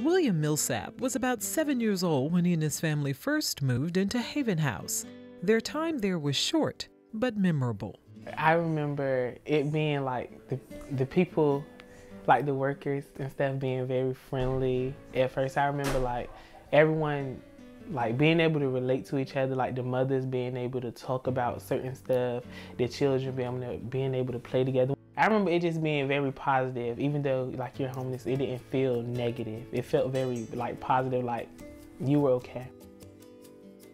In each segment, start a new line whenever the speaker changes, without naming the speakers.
William Milsap was about 7 years old when he and his family first moved into Haven House. Their time there was short, but memorable.
I remember it being like the people, like the workers and stuff, being very friendly at first. I remember like everyone like being able to relate to each other, like the mothers being able to talk about certain stuff, the children being able to play together. I remember it just being very positive, even though like you're homeless, it didn't feel negative. It felt very like positive, like you were okay.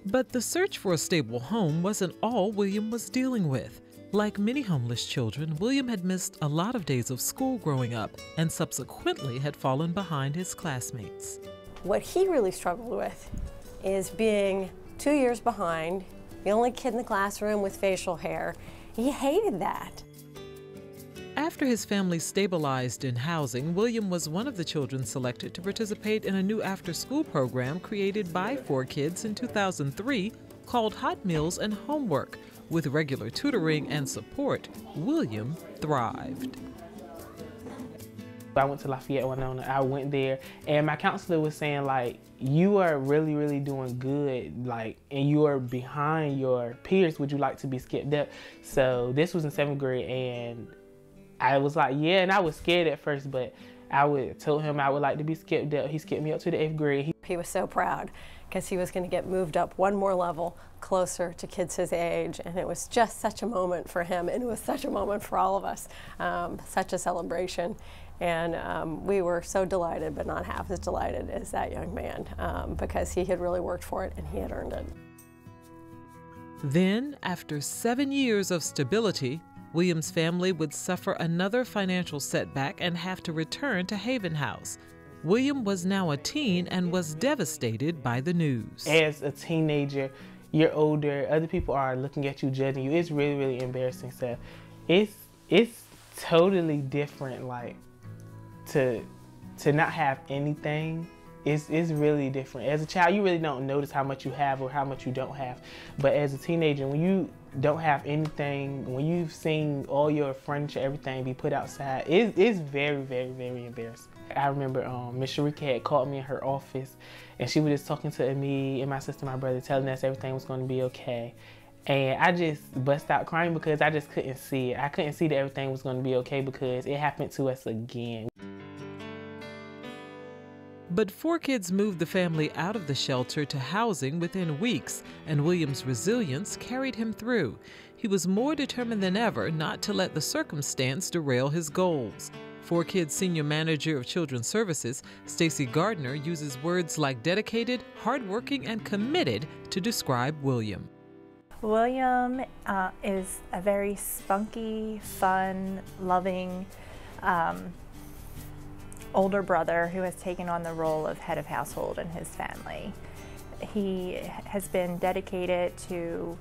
But the search for a stable home wasn't all William was dealing with. Like many homeless children, William had missed a lot of days of school growing up and subsequently had fallen behind his classmates.
What he really struggled with is being 2 years behind, the only kid in the classroom with facial hair. He hated that.
After his family stabilized in housing, William was one of the children selected to participate in a new after-school program created by ForKids in 2003 called Hot Meals and Homework. With regular tutoring and support, William thrived.
I went to Lafayette, Winona. I went there, and my counselor was saying, like, you are really, really doing good, like, and you are behind your peers. Would you like to be skipped up? So this was in 7th grade, and I was like, yeah, and I was scared at first, but told him I would like to be skipped up. He skipped me up to the 8th grade.
He was so proud because he was going to get moved up one more level closer to kids his age, and it was just such a moment for him, and it was such a moment for all of us, such a celebration. And we were so delighted, but not half as delighted as that young man, because he had really worked for it and he had earned it.
Then, after 7 years of stability, William's family would suffer another financial setback and have to return to Haven House. William was now a teen and was devastated by the news.
As a teenager, you're older, other people are looking at you, judging you. It's really, really embarrassing. So it's totally different, like, to not have anything. It's really different. As a child, you really don't notice how much you have or how much you don't have. But as a teenager, when you don't have anything, when you've seen all your furniture, everything be put outside, it's very, very, very embarrassing. I remember Miss Sharika had called me in her office, and she was just talking to me and my sister and my brother, telling us everything was going to be okay. And I just bust out crying because I just couldn't see it. I couldn't see that everything was going to be okay because it happened to us again.
But ForKids moved the family out of the shelter to housing within weeks, and William's resilience carried him through. He was more determined than ever not to let the circumstance derail his goals. ForKids Senior Manager of Children's Services, Stacy Gardner, uses words like dedicated, hardworking, and committed to describe William.
William is a very spunky, fun, loving, older brother who has taken on the role of head of household in his family. He has been dedicated to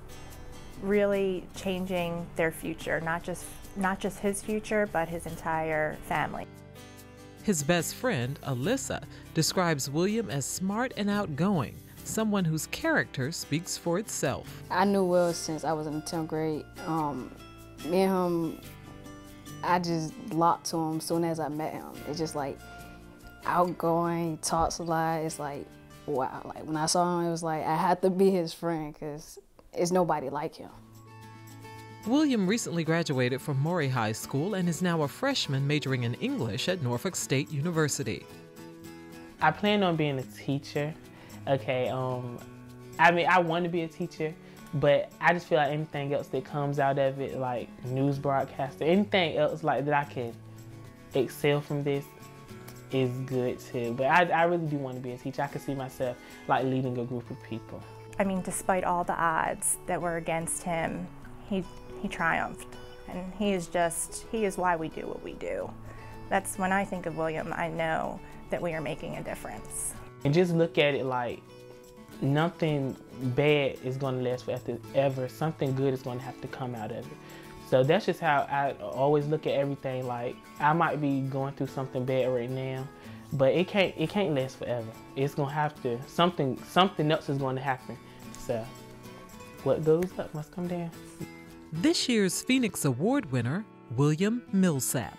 really changing their future, not just his future, but his entire family.
His best friend, Alyssa, describes William as smart and outgoing, someone whose character speaks for itself.
I knew Will since I was in the 10th grade. Me and him, I just locked to him as soon as I met him. It's just like outgoing, talks a lot. It's like, wow. Like when I saw him, it was like I had to be his friend because there's nobody like him.
William recently graduated from Maury High School and is now a freshman majoring in English at Norfolk State University.
I plan on being a teacher. Okay, I mean, I want to be a teacher, but I just feel like anything else that comes out of it, like news broadcaster, anything else like that I can excel from this is good too. But I really do want to be a teacher. I can see myself like leading a group of people.
I mean, despite all the odds that were against him, he triumphed, and he is why we do what we do. That's when I think of William, I know that we are making a difference.
And just look at it like nothing bad is going to last forever. Something good is going to have to come out of it. So that's just how I always look at everything. Like, I might be going through something bad right now, but it can't last forever. It's going to have to, something else is going to happen. So what goes up must come down.
This year's Phoenix Award winner, William Milsap.